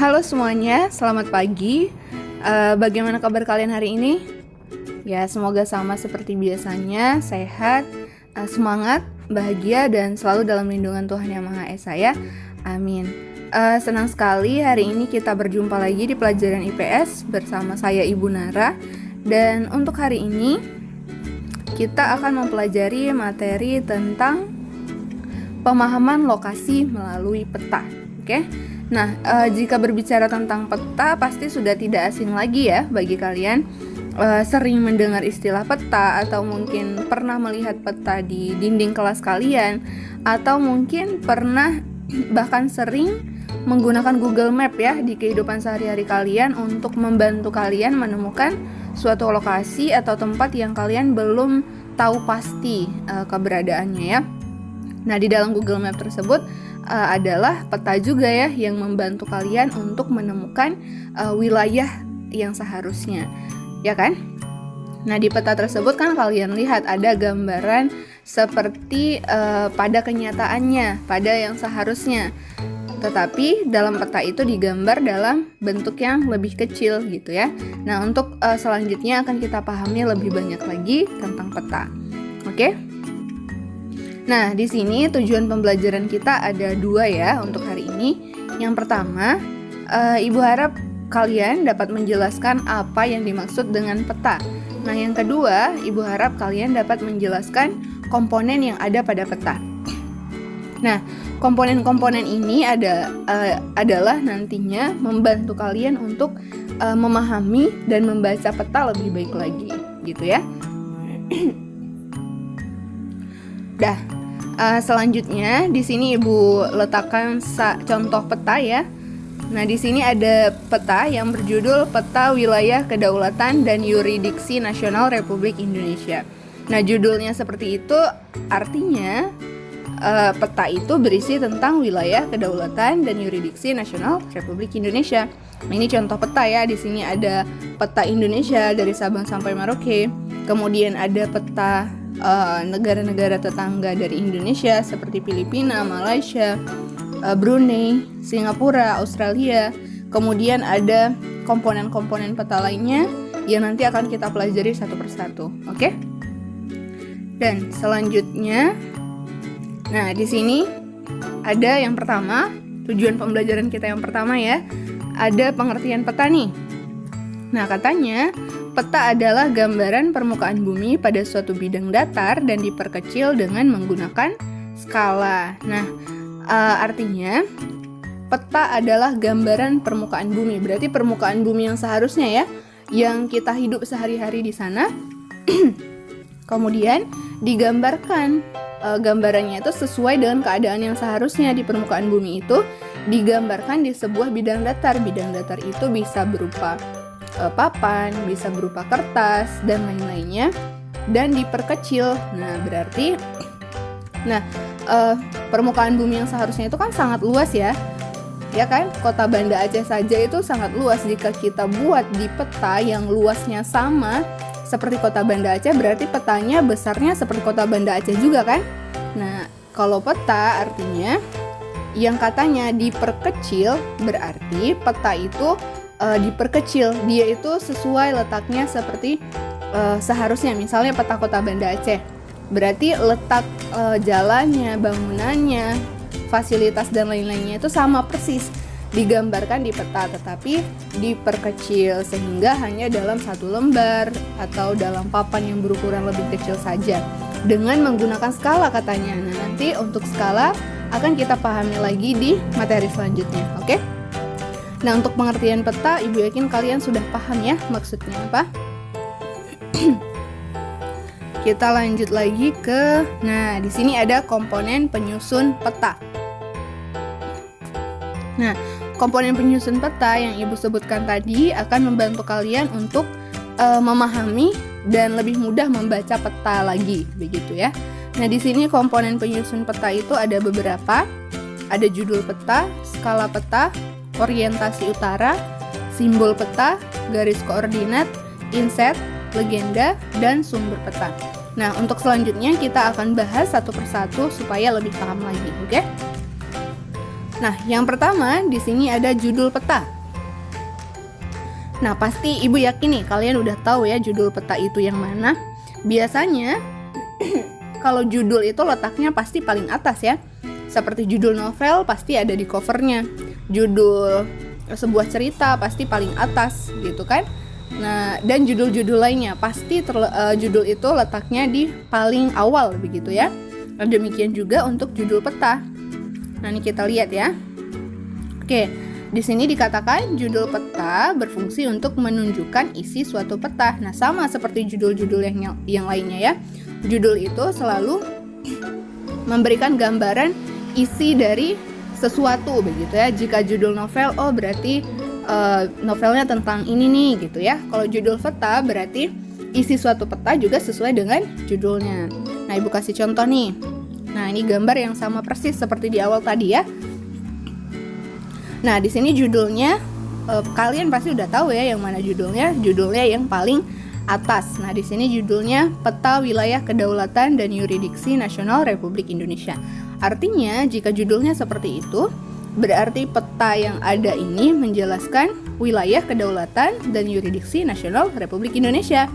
Halo semuanya, selamat pagi. Bagaimana kabar kalian hari ini? Ya, semoga sama seperti biasanya, sehat, semangat, bahagia, dan selalu dalam lindungan Tuhan Yang Maha Esa ya. Amin. Senang sekali hari ini kita berjumpa lagi di pelajaran IPS bersama saya Ibu Nara. Dan untuk hari ini kita akan mempelajari materi tentang pemahaman lokasi melalui peta. Oke? Nah, jika berbicara tentang peta, pasti sudah tidak asing lagi ya bagi kalian. Sering mendengar istilah peta, atau mungkin pernah melihat peta di dinding kelas kalian, atau mungkin pernah bahkan sering menggunakan Google Map ya di kehidupan sehari-hari kalian untuk membantu kalian menemukan suatu lokasi atau tempat yang kalian belum tahu pasti keberadaannya ya. Nah, di dalam Google Map tersebut adalah peta juga ya yang membantu kalian untuk menemukan wilayah yang seharusnya, ya kan? Nah, di peta tersebut kan kalian lihat ada gambaran seperti pada kenyataannya, pada yang seharusnya. Tetapi dalam peta itu digambar dalam bentuk yang lebih kecil gitu ya. Nah, untuk selanjutnya akan kita pahami lebih banyak lagi tentang peta. Oke? Nah, di sini tujuan pembelajaran kita ada dua ya untuk hari ini. Yang pertama, Ibu harap kalian dapat menjelaskan apa yang dimaksud dengan peta. Nah, yang kedua, Ibu harap kalian dapat menjelaskan komponen yang ada pada peta. Nah, komponen-komponen ini adalah nantinya membantu kalian untuk memahami dan membaca peta lebih baik lagi, gitu ya. Selanjutnya di sini Ibu letakkan contoh peta ya. Nah, di sini ada peta yang berjudul Peta Wilayah Kedaulatan dan Yurisdiksi Nasional Republik Indonesia. Nah, judulnya seperti itu artinya peta itu berisi tentang wilayah kedaulatan dan yurisdiksi nasional Republik Indonesia. Nah, ini contoh peta ya. Di sini ada peta Indonesia dari Sabang sampai Merauke. Kemudian ada peta negara-negara tetangga dari Indonesia seperti Filipina, Malaysia, Brunei, Singapura, Australia. Kemudian ada komponen-komponen peta lainnya yang nanti akan kita pelajari satu persatu. Oke? Dan selanjutnya, nah di sini ada yang pertama, tujuan pembelajaran kita yang pertama ya, ada pengertian peta nih. Nah, katanya peta adalah gambaran permukaan bumi pada suatu bidang datar dan diperkecil dengan menggunakan skala. Nah, artinya peta adalah gambaran permukaan bumi. Berarti permukaan bumi yang seharusnya ya, yang kita hidup sehari-hari di sana. Kemudian digambarkan gambarannya itu sesuai dengan keadaan yang seharusnya di permukaan bumi itu digambarkan di sebuah bidang datar. Bidang datar itu bisa berupa papan, bisa berupa kertas dan lain-lainnya, dan diperkecil. Nah, berarti permukaan bumi yang seharusnya itu kan sangat luas ya. Ya kan? Kota Banda Aceh saja itu sangat luas. Jika kita buat di peta yang luasnya sama seperti Kota Banda Aceh, berarti petanya besarnya seperti Kota Banda Aceh juga kan? Nah, kalau peta artinya yang katanya diperkecil, berarti peta itu diperkecil. Dia itu sesuai letaknya seperti seharusnya. Misalnya peta Kota Banda Aceh, berarti letak jalannya, bangunannya, fasilitas dan lain-lainnya itu sama persis digambarkan di peta, tetapi diperkecil sehingga hanya dalam satu lembar atau dalam papan yang berukuran lebih kecil saja dengan menggunakan skala katanya. Nah, nanti untuk skala akan kita pahami lagi di materi selanjutnya. Oke? Nah, untuk pengertian peta, Ibu yakin kalian sudah paham ya maksudnya apa? Kita lanjut lagi ke, nah di sini ada komponen penyusun peta. Nah, komponen penyusun peta yang Ibu sebutkan tadi akan membantu kalian untuk memahami dan lebih mudah membaca peta lagi, begitu ya. Nah, di sini komponen penyusun peta itu ada beberapa. Ada judul peta, skala peta, orientasi utara, simbol peta, garis koordinat, inset, legenda, dan sumber peta. Nah, untuk selanjutnya kita akan bahas satu persatu supaya lebih paham lagi, oke? Nah, yang pertama di sini ada judul peta. Nah, pasti Ibu yakin nih kalian udah tahu ya judul peta itu yang mana. Biasanya kalau judul itu letaknya pasti paling atas ya. Seperti judul novel pasti ada di covernya. Judul sebuah cerita pasti paling atas gitu kan. Nah, dan judul-judul lainnya pasti judul itu letaknya di paling awal begitu ya. Nah, demikian juga untuk judul peta. Nah, ini kita lihat ya. Oke, di sini dikatakan judul peta berfungsi untuk menunjukkan isi suatu peta. Nah, sama seperti judul-judul yang lainnya ya. Judul itu selalu memberikan gambaran isi dari sesuatu begitu ya. Jika judul novel, oh berarti novelnya tentang ini nih gitu ya. Kalau judul peta berarti isi suatu peta juga sesuai dengan judulnya. Nah, Ibu kasih contoh nih. Nah, ini gambar yang sama persis seperti di awal tadi ya. Nah, di sini judulnya kalian pasti udah tahu ya yang mana judulnya. Judulnya yang paling atas. Nah, di sini judulnya Peta Wilayah Kedaulatan dan Yurisdiksi Nasional Republik Indonesia. Artinya, jika judulnya seperti itu, berarti peta yang ada ini menjelaskan wilayah kedaulatan dan yurisdiksi nasional Republik Indonesia.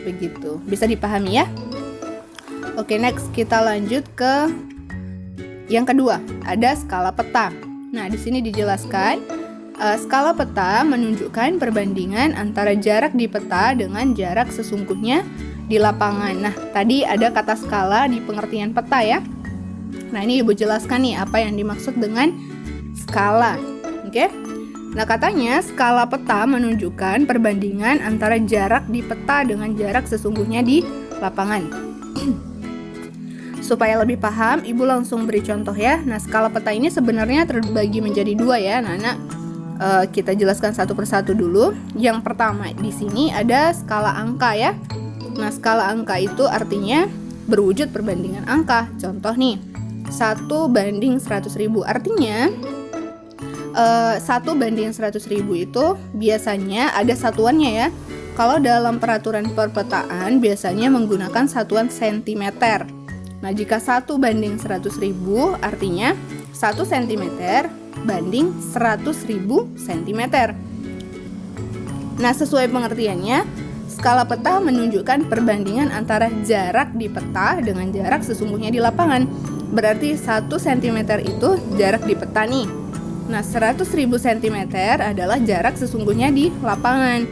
Begitu. Bisa dipahami ya? Oke, next kita lanjut ke yang kedua, ada skala peta. Nah, di sini dijelaskan skala peta menunjukkan perbandingan antara jarak di peta dengan jarak sesungguhnya di lapangan. Nah, tadi ada kata skala di pengertian peta ya. Nah, ini Ibu jelaskan nih apa yang dimaksud dengan skala. Oke. Nah, katanya skala peta menunjukkan perbandingan antara jarak di peta dengan jarak sesungguhnya di lapangan. Supaya lebih paham, Ibu langsung beri contoh ya. Nah, skala peta ini sebenarnya terbagi menjadi dua ya, anak-anak. Kita jelaskan satu persatu dulu. Yang pertama di sini ada skala angka ya. Nah, skala angka itu artinya berwujud perbandingan angka. Contoh nih, 1:100.000. Artinya 1:100.000 itu biasanya ada satuannya ya. Kalau dalam peraturan perpetaan biasanya menggunakan satuan sentimeter. Nah, jika 1:100.000 artinya 1 cm banding 100.000 cm. Nah, sesuai pengertiannya, skala peta menunjukkan perbandingan antara jarak di peta dengan jarak sesungguhnya di lapangan. Berarti 1 cm itu jarak di peta nih. Nah, 100.000 cm adalah jarak sesungguhnya di lapangan.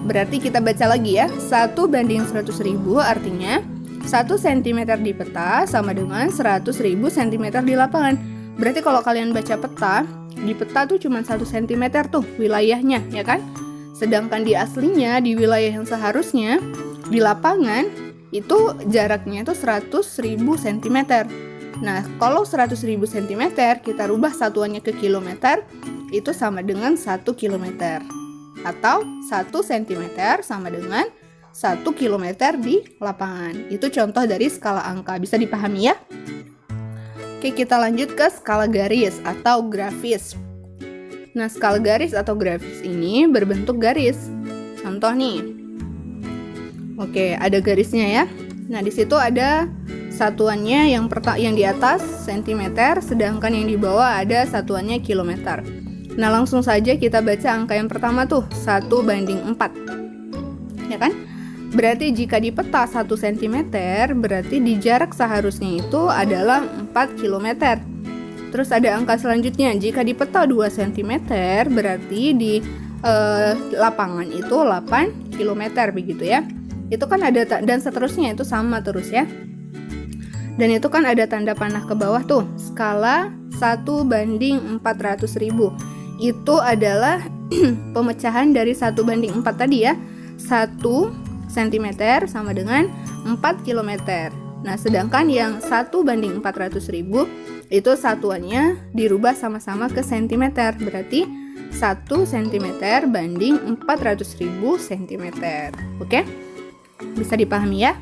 Berarti kita baca lagi ya, 1:100.000 artinya 1 cm di peta sama dengan 100.000 cm di lapangan. Berarti kalau kalian baca peta, di peta tuh cuma 1 cm tuh wilayahnya, ya kan? Sedangkan di aslinya, di wilayah yang seharusnya, di lapangan, itu jaraknya itu 100.000 cm. Nah, kalau 100.000 cm, kita rubah satuannya ke kilometer, itu sama dengan 1 km. Atau 1 cm sama dengan 1 km di lapangan. Itu contoh dari skala angka. Bisa dipahami ya? Oke, kita lanjut ke skala garis atau grafis. Nah, skala garis atau grafis ini berbentuk garis. Contoh nih. Oke, ada garisnya ya. Nah, di situ ada satuannya yang di atas cm, sedangkan yang di bawah ada satuannya kilometer. Nah, langsung saja kita baca angka yang pertama tuh, 1:4. Ya kan? Berarti jika di peta 1 cm, berarti di jarak seharusnya itu adalah 4 km. Terus ada angka selanjutnya, jika di peta 2 cm, berarti di lapangan itu 8 km begitu ya. Itu kan ada, dan seterusnya itu sama terus ya. Dan itu kan ada tanda panah ke bawah tuh, skala 1:400.000. Itu adalah pemecahan dari 1:4 tadi ya. 1 cm sama dengan 4 km. Nah, sedangkan yang 1:400.000 itu satuannya dirubah sama-sama ke cm. Berarti 1 cm banding 400.000 cm. Oke? Bisa dipahami ya?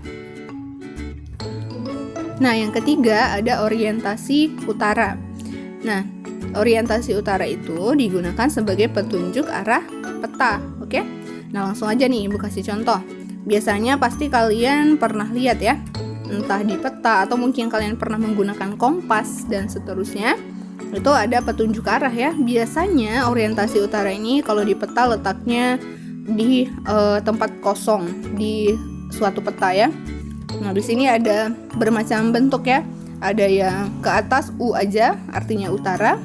Nah, yang ketiga ada orientasi utara. Nah, orientasi utara itu digunakan sebagai petunjuk arah peta. Oke? Nah, langsung aja nih Ibu kasih contoh. Biasanya pasti kalian pernah lihat ya, entah di peta atau mungkin kalian pernah menggunakan kompas dan seterusnya. itu ada petunjuk arah ya. Biasanya orientasi utara ini kalau di peta letaknya di tempat kosong di suatu peta ya. Nah, di sini ada bermacam bentuk ya. Ada yang ke atas U aja, artinya utara.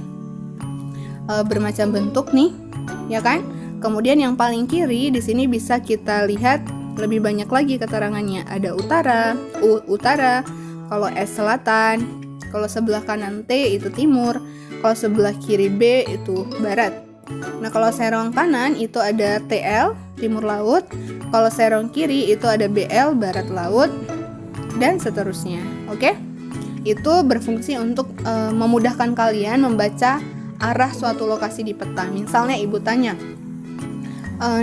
Bermacam bentuk nih, ya kan? Kemudian yang paling kiri di sini bisa kita lihat lebih banyak lagi keterangannya. Ada utara, U utara, kalau S selatan, kalau sebelah kanan T itu timur, kalau sebelah kiri B itu barat. Nah, kalau serong kanan itu ada TL, timur laut, kalau serong kiri itu ada BL, barat laut, dan seterusnya. Oke? Itu berfungsi untuk memudahkan kalian membaca arah suatu lokasi di peta. Misalnya ibu tanya,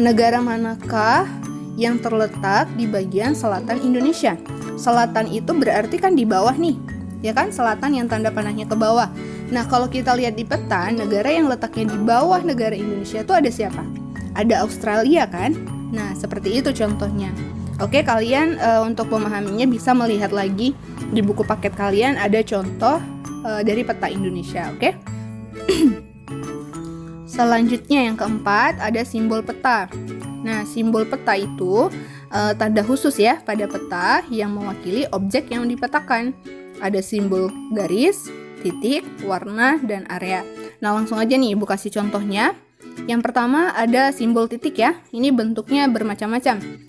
negara manakah yang terletak di bagian selatan Indonesia? Selatan itu berarti kan di bawah nih, ya kan? Selatan yang tanda panahnya ke bawah. Nah, kalau kita lihat di peta, negara yang letaknya di bawah negara Indonesia itu ada siapa? Ada Australia kan? Nah, seperti itu contohnya. Oke, kalian untuk memahaminya bisa melihat lagi di buku paket kalian ada contoh dari peta Indonesia, oke? Selanjutnya yang keempat ada simbol peta. Nah, simbol peta itu tanda khusus ya pada peta yang mewakili objek yang dipetakan. Ada simbol garis, titik, warna, dan area. Nah, langsung aja nih Ibu kasih contohnya. Yang pertama ada simbol titik ya. Ini bentuknya bermacam-macam.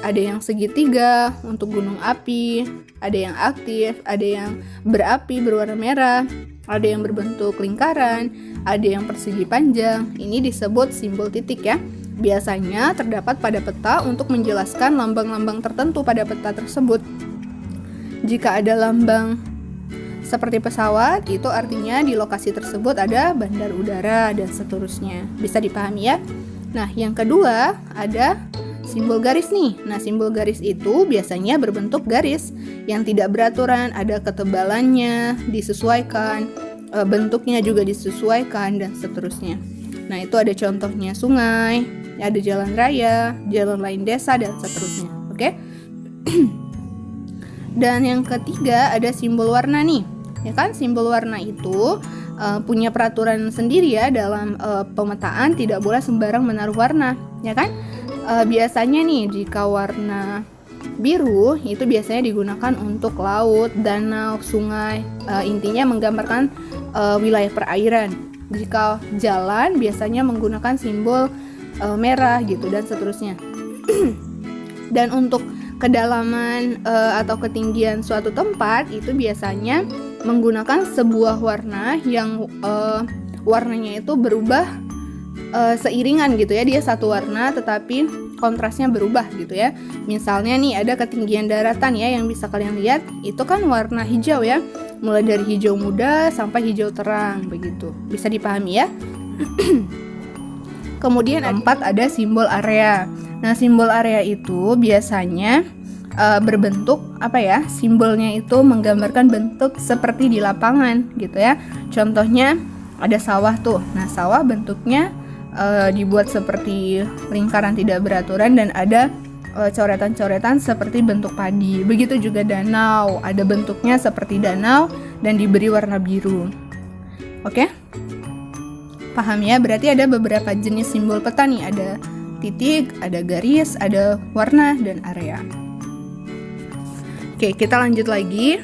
Ada yang segitiga untuk gunung api, ada yang aktif, ada yang berapi berwarna merah, ada yang berbentuk lingkaran, ada yang persegi panjang. Ini disebut simbol titik ya. Biasanya terdapat pada peta untuk menjelaskan lambang-lambang tertentu pada peta tersebut. Jika ada lambang seperti pesawat, itu artinya di lokasi tersebut ada bandar udara dan seterusnya. Bisa dipahami ya? Nah, yang kedua ada simbol garis nih. Nah, simbol garis itu biasanya berbentuk garis yang tidak beraturan, ada ketebalannya, disesuaikan, bentuknya juga disesuaikan, dan seterusnya. Nah, itu ada contohnya sungai, ada jalan raya, jalan lain desa, dan seterusnya. Oke? Dan yang ketiga ada simbol warna nih. Ya kan, simbol warna itu punya peraturan sendiri ya dalam pemetaan, tidak boleh sembarang menaruh warna, ya kan? Biasanya nih jika warna biru itu biasanya digunakan untuk laut, danau, sungai, intinya menggambarkan wilayah perairan. Jika jalan biasanya menggunakan simbol merah gitu dan seterusnya. Dan untuk kedalaman atau ketinggian suatu tempat itu biasanya menggunakan sebuah warna yang warnanya itu berubah seiringan gitu ya, dia satu warna tetapi kontrasnya berubah gitu ya. Misalnya nih ada ketinggian daratan ya yang bisa kalian lihat, itu kan warna hijau ya, mulai dari hijau muda sampai hijau terang begitu. Bisa dipahami ya? Kemudian keempat ada simbol area. Nah, simbol area itu biasanya berbentuk apa ya? Simbolnya itu menggambarkan bentuk seperti di lapangan gitu ya. Contohnya ada sawah tuh. Nah, sawah bentuknya dibuat seperti lingkaran tidak beraturan dan ada coretan-coretan seperti bentuk padi. Begitu juga danau, ada bentuknya seperti danau dan diberi warna biru. Oke? Paham ya? Berarti ada beberapa jenis simbol peta nih, ada titik, ada garis, ada warna, dan area. Oke, kita lanjut lagi.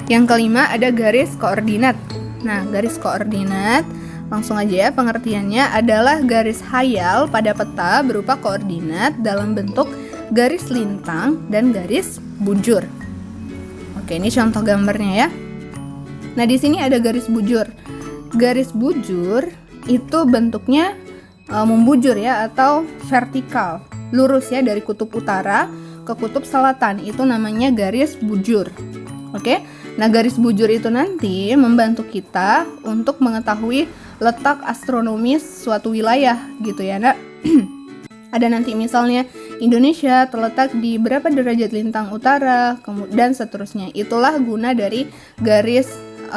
Yang kelima ada garis koordinat. Nah, garis koordinat langsung aja ya, pengertiannya adalah garis hayal pada peta berupa koordinat dalam bentuk garis lintang dan garis bujur. Oke, ini contoh gambarnya ya. Nah, di sini ada garis bujur. Garis bujur itu bentuknya membujur ya atau vertikal, lurus ya dari kutub utara ke kutub selatan. Itu namanya garis bujur. Oke. Nah, garis bujur itu nanti membantu kita untuk mengetahui letak astronomis suatu wilayah gitu ya. Nah, ada nanti misalnya Indonesia terletak di berapa derajat lintang utara, dan seterusnya. Itulah guna dari garis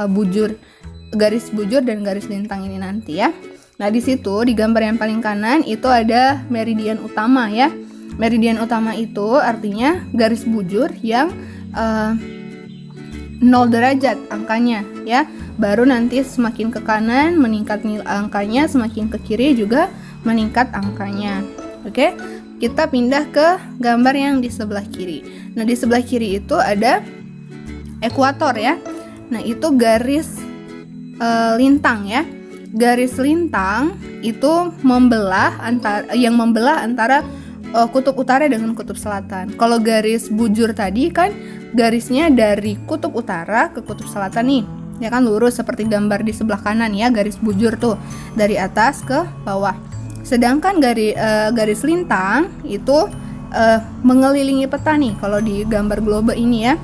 bujur dan garis lintang ini nanti ya. Nah, di situ di gambar yang paling kanan itu ada meridian utama ya. Meridian utama itu artinya garis bujur yang 0 derajat angkanya ya. Baru nanti semakin ke kanan meningkat angkanya, semakin ke kiri juga meningkat angkanya. Oke, kita pindah ke gambar yang di sebelah kiri. Nah, di sebelah kiri itu ada ekuator ya. Nah, itu garis lintang ya. Garis lintang itu membelah antara kutub utara dengan kutub selatan. Kalau garis bujur tadi kan garisnya dari kutub utara ke kutub selatan nih, ya kan, lurus seperti gambar di sebelah kanan ya, garis bujur tuh dari atas ke bawah. Sedangkan garis lintang itu mengelilingi peta nih. Kalau di gambar globe ini ya,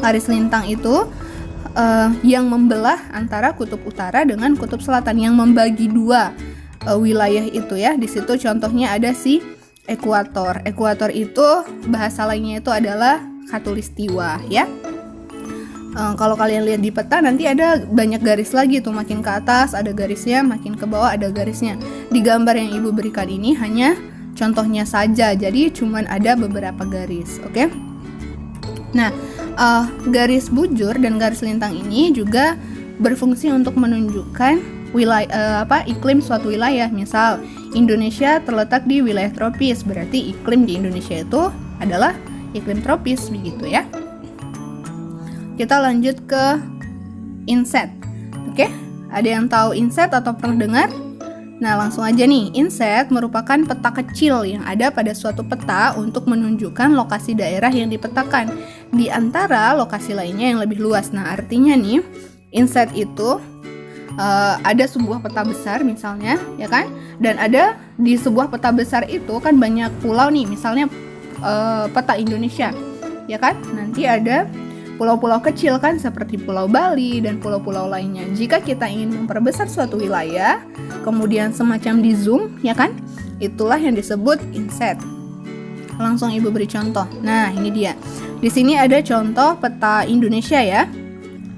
garis lintang itu yang membelah antara kutub utara dengan kutub selatan, yang membagi dua wilayah itu ya. Di situ contohnya ada si ekuator. Ekuator itu bahasa lainnya itu adalah khatulistiwa ya. Kalau kalian lihat di peta nanti ada banyak garis lagi tuh, makin ke atas ada garisnya, makin ke bawah ada garisnya. Di gambar yang ibu berikan ini hanya contohnya saja, jadi cuman ada beberapa garis, oke? Nah, garis bujur dan garis lintang ini juga berfungsi untuk menunjukkan iklim suatu wilayah. Misal Indonesia terletak di wilayah tropis, berarti iklim di Indonesia itu adalah iklim tropis, begitu ya. Kita lanjut ke inset. Oke, ada yang tahu inset atau pernah dengar? Nah, langsung aja nih. Inset merupakan peta kecil yang ada pada suatu peta untuk menunjukkan lokasi daerah yang dipetakan di antara lokasi lainnya yang lebih luas. Nah, artinya nih, inset itu ada sebuah peta besar misalnya, ya kan? Dan ada di sebuah peta besar itu kan banyak pulau nih, misalnya peta Indonesia, ya kan? Nanti ada pulau-pulau kecil kan, seperti Pulau Bali dan pulau-pulau lainnya. Jika kita ingin memperbesar suatu wilayah, kemudian semacam di zoom, ya kan? Itulah yang disebut inset. Langsung ibu beri contoh. Nah, ini dia. Di sini ada contoh peta Indonesia ya.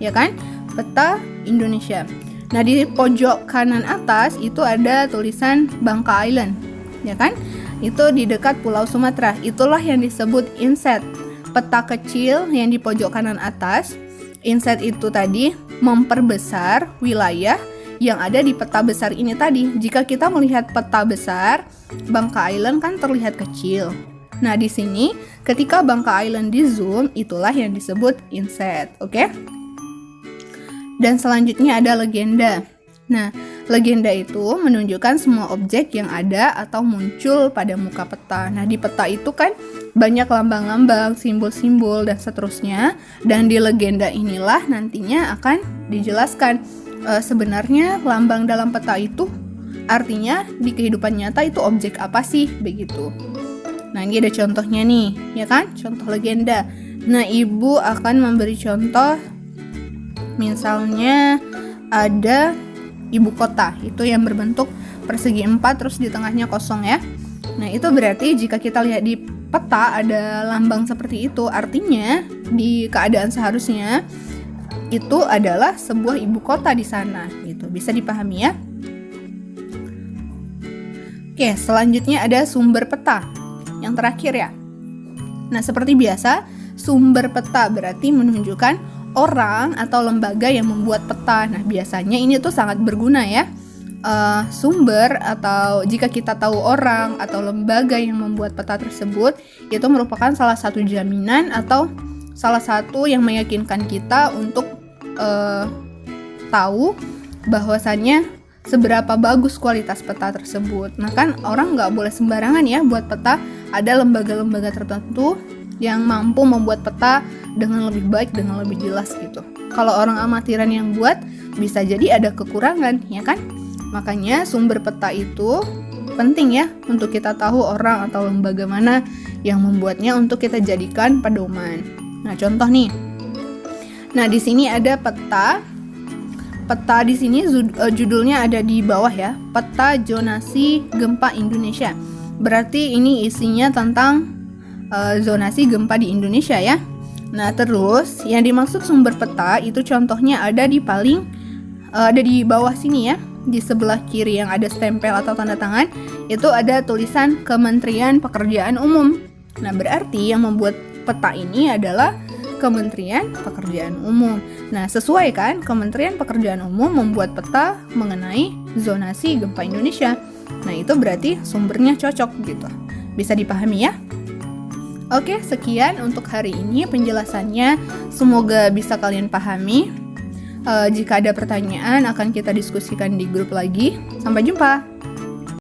Ya kan? Peta Indonesia. Nah, di pojok kanan atas itu ada tulisan Bangka Island, ya kan? Itu di dekat Pulau Sumatera. Itulah yang disebut inset. Peta kecil yang di pojok kanan atas, inset itu tadi memperbesar wilayah yang ada di peta besar ini tadi. Jika kita melihat peta besar, Bangka Island kan terlihat kecil. Nah, di sini ketika Bangka Island di zoom, itulah yang disebut inset, oke? Dan selanjutnya ada legenda. Nah, legenda itu menunjukkan semua objek yang ada atau muncul pada muka peta. Nah, di peta itu kan banyak lambang-lambang, simbol-simbol, dan seterusnya. Dan di legenda inilah nantinya akan dijelaskan sebenarnya lambang dalam peta itu artinya di kehidupan nyata itu objek apa sih, begitu. Nah, ini ada contohnya nih, ya kan? Contoh legenda. Nah, ibu akan memberi contoh, misalnya ada ibu kota, itu yang berbentuk persegi 4 terus di tengahnya kosong ya. Nah, itu berarti jika kita lihat di peta ada lambang seperti itu, artinya di keadaan seharusnya itu adalah sebuah ibu kota di sana, gitu. Bisa dipahami ya? Oke, selanjutnya ada sumber peta. Yang terakhir ya. Nah, seperti biasa, sumber peta berarti menunjukkan orang atau lembaga yang membuat peta. Nah, biasanya ini tuh sangat berguna ya. Sumber atau jika kita tahu orang atau lembaga yang membuat peta tersebut, itu merupakan salah satu jaminan atau salah satu yang meyakinkan kita untuk tahu bahwasannya seberapa bagus kualitas peta tersebut. Nah, kan orang nggak boleh sembarangan ya buat peta. Ada lembaga-lembaga tertentu yang mampu membuat peta dengan lebih baik, dengan lebih jelas gitu. Kalau orang amatiran yang buat, bisa jadi ada kekurangan, ya kan? Makanya sumber peta itu penting ya untuk kita tahu orang atau lembaga mana yang membuatnya untuk kita jadikan pedoman. Nah, contoh nih. Nah, di sini ada peta. Peta di sini judulnya ada di bawah ya. Peta zonasi gempa Indonesia. Berarti ini isinya tentang zonasi gempa di Indonesia ya. Nah, terus yang dimaksud sumber peta itu contohnya ada di bawah sini ya. Di sebelah kiri yang ada stempel atau tanda tangan, itu ada tulisan Kementerian Pekerjaan Umum. Nah, berarti yang membuat peta ini adalah Kementerian Pekerjaan Umum. Nah, sesuai kan, Kementerian Pekerjaan Umum membuat peta mengenai zonasi gempa Indonesia. Nah, itu berarti sumbernya cocok gitu. Bisa dipahami ya? Oke, sekian untuk hari ini penjelasannya. Semoga bisa kalian pahami. Jika ada pertanyaan, akan kita diskusikan di grup lagi. Sampai jumpa!